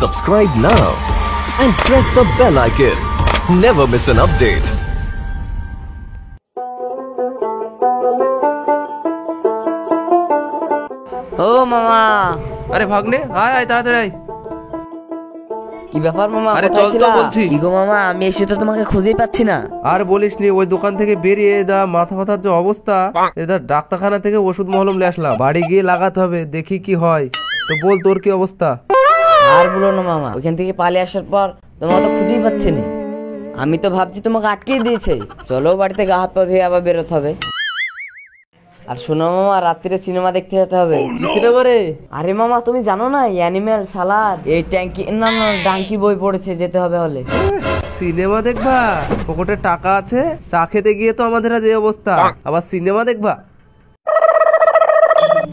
Subscribe now and press the bell icon. Never miss an update. ও মামা, আরে ভাগ্নে, আয় আয় তাড়াতাড়ি আয়। কি ব্যাপার মামা? আরে চল তো বলছি। কি গো মামা, আমি এসে তো তোমাকে খুঁজেই পাচ্ছি না। আর বলিস নি, ওই দোকান থেকে বেরিয়ে মাথা ফাতার যে অবস্থা, ডাক্তারখানা থেকে ওষুধ মলম নিয়ে আসলাম, বাড়ি গিয়ে লাগাতে হবে, দেখি কি হয়। তো বল তোর কি অবস্থা? আর বলো না মামা, ওইখান থেকে পালিয়ে আসার পর তোমাকে তো খুঁজেই পাচ্ছি না। আমি তো ভাবছি তোমাকে আটকে দিয়েছে, চলো বাড়িতে গা হাত পা ধুয়ে আবার বেরোতে হবে। আর শোনো মামা, রাত্রিরে সিনেমা দেখতে যেতে হবে। কি সিনেমা রে? আরে মামা তুমি জানো না, অ্যানিমেল সালাদ, এই ট্যাঙ্কি না না ডাঙ্কি বই পড়েছে, যেতে হবে হলে। সিনেমা দেখবা? পকেটে টাকা আছে, চা খেতে গিয়ে তো আমাদের আজ এই অবস্থা, আবার সিনেমা দেখবা?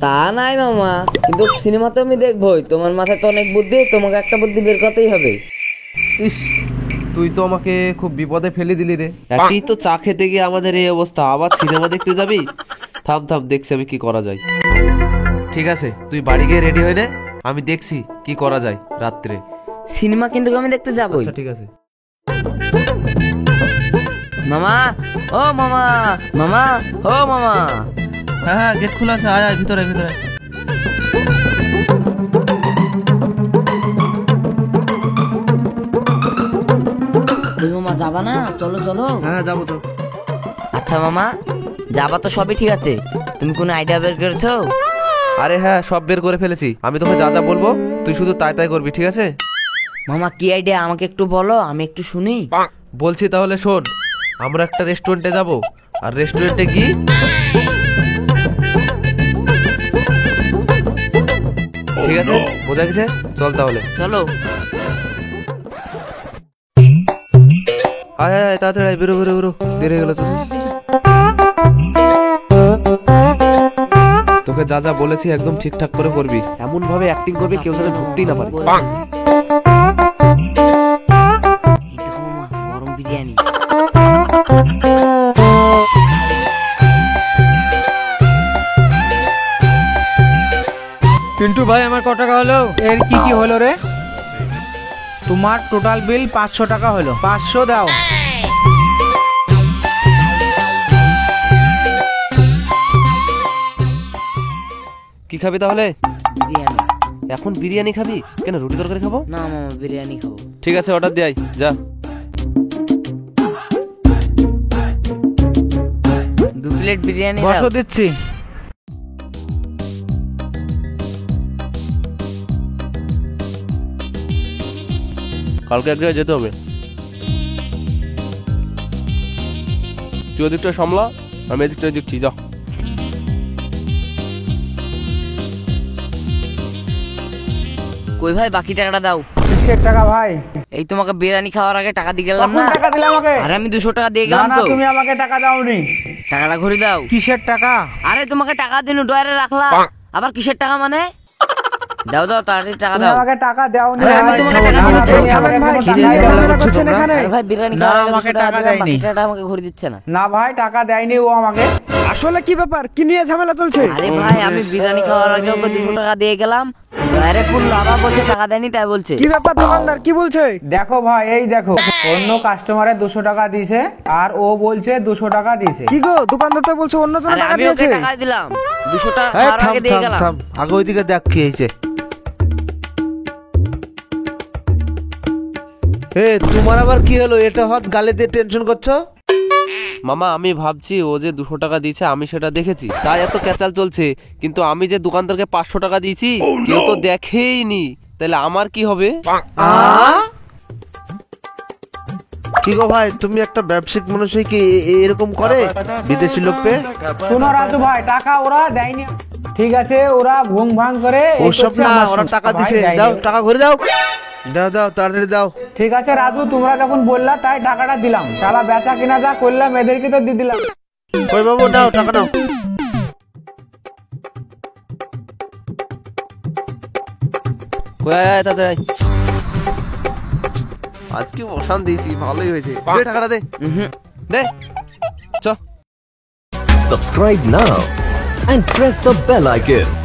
তা নাই মামা, কিন্তু সিনেমা তো আমি দেখবোই। তোমার মাথায় তো অনেক বুদ্ধি, তোমাকে একটা বুদ্ধি বের করতেই হবে। ইস, তুই তো আমাকে খুব বিপদে ফেলে দিলি রে। একই তো চা খেতে গিয়ে আমাদের এই অবস্থা, আবার সিনেমা দেখতে যাবি? থাম থাম, দেখছি আমি কি করা যায়। ঠিক আছে, তুই বাড়ি গিয়ে রেডি হয়ে নে, আমি দেখছি কি করা যায় রাত্রে। সিনেমা কিন্তু আমি দেখতে যাবোই। আচ্ছা ঠিক আছে। মামা, ও মামা, মামা, ও মামা। হ্যাঁ হ্যাঁ, গেট খোলা আছে, আয় আয় ভিতরে ভিতরে। ওই মামা যাবা না? চলো চলো। হ্যাঁ যাবো তো। আচ্ছা মামা, যাবা তো সবই ঠিক আছে, তুমি কোনো আইডিয়া বের করেছো? আরে হ্যাঁ, সব বের করে ফেলেছি। আমি তোকে যা যা বলবো তুই শুধু তাই তাই করবি, ঠিক আছে? মামা কি আইডিয়া আমাকে একটু বলো, আমি একটু শুনি। বলছি তাহলে শোন, আমরা একটা রেস্টুরেন্টে যাব, আর রেস্টুরেন্টে কি ঠিক আছে, বোঝা গেছে? চল তাহলে। চলো। আয় আয় তাড়াতাড়ি, বেরো বেরো বেরো, দেরি হয়ে গেল তো। তোকে যা যা বলেছি একদম ঠিকঠাক করে করবি, এমন ভাবে অ্যাক্টিং করবি কেউ যেন ধরতেই না পারে। এই দেখো মামা, গরম বিরিয়ানি। পিন্টু ভাই, আমার কত টাকা হলো? এর কি কি হলো রে? তোমার টোটাল বিল 500 টাকা হলো। 500 দাও। কি খাবি তাহলে? বিরিয়ানি। এখন বিরিয়ানি খাবি কেন? রুটি তরকারি খাবো। না মামা, বিরিয়ানি খাবো। ঠিক আছে, অর্ডার দিয়ে আয়, যা। 2 প্লেট বিরিয়ানি বসো, দাও। দিচ্ছি। কালকে এক জায়গায় যেতে হবে, তুই ওদিকটা সামলা, আমি এদিকটা দেখছি, যা। কই ভাই, বাকি টাকাটা দাও। 200 টাকা ভাই। এই তোমাকে বিরিয়ানি খাওয়ার আগে টাকা দিয়ে গেলাম না? টাকা দিলে আমাকে? আরে আমি 200 টাকা দিয়ে না গেলাম না, তো। তুমি আমাকে টাকা দাওনি। টাকাটা ঘুরে দাও। কিসের টাকা? আরে তোমাকে টাকা দিন ডয়ারে রাখলা, আবার কিসের টাকা মানে? দাও দাও, তাড়াতাড়ি টাকা তুমি দাও। আমাকে টাকা দাওনি। আরে আমি তোমাকে টাকা দিইনি তো। এখানে? ভাই বিরিয়ানি না, খাওয়ার আগে আমাকে 200 টাকা টাকা দিলাম, দেয়নি। বাকি টাকাটা আমাকে ঘুরে দিচ্ছে না। না ভাই, টাকা দেয়নি ও আমাকে। আসলে কি ব্যাপার, কি নিয়ে ঝামেলা চলছে? আরে ভাই, আমি বিরিয়ানি খাওয়ার আগে ওকে 200 টাকা দিয়ে গেলাম, ডয়ারে পুরো আবার বলছে টাকা দেয়নি, তাই বলছে। কি ব্যাপার দোকানদার, কি বলছে? দেখো ভাই, এই দেখো, অন্য কাস্টমারে 200 টাকা দিয়েছে আর ও বলছে 200 টাকা দিয়েছে। কি গো, দোকানদার তো বলছে অন্য জন আরে টাকা আমি ওকে দিয়েছে। টাকা দিলাম, 200 টাকা খাওয়ার আগে দিয়ে গেলাম। আগে ওইদিকে দেখ কি হয়েছে। তোমার আবার কি হলো? এটা হট গালে দিয়ে টেনশন করছো? মামা, আমি ভাবছি ও যে 200 টাকা দিয়েছে আমি সেটা দেখেছি, তাই এত ক্যাচাল চলছে। কিন্তু আমি যে দোকানদারকে 500 টাকা দিয়েছি কেউ তো দেখেইনি, তাহলে আমার কি হবে? কি গো ভাই, তুমি একটা ব্যবসায়িক মানুষ হয়ে কি এরকম করে বিদেশি লোক পেয়ে? শোনো রাজু ভাই, টাকা ওরা দেয়নি, ঠিক আছে? ওরা ভুং ভাং করে ওসব না, ওরা টাকা দিছে। দাও, টাকা ঘুরে দাও, দাও দাও, তাড়াতাড়ি দাও। ঠিক আছে রাজু, তোমরা যখন বললা তাই টাকাটা দিলাম। শালা বেচা কিনা যা করলাম এদেরকে তো দিয়ে দিলাম। ওই বাবু, দাও টাকা, দাও। আজকে অশান দিয়েছি, ভালোই হয়েছে। দে টাকাটা, দে দে, চ। Subscribe now and press the bell icon.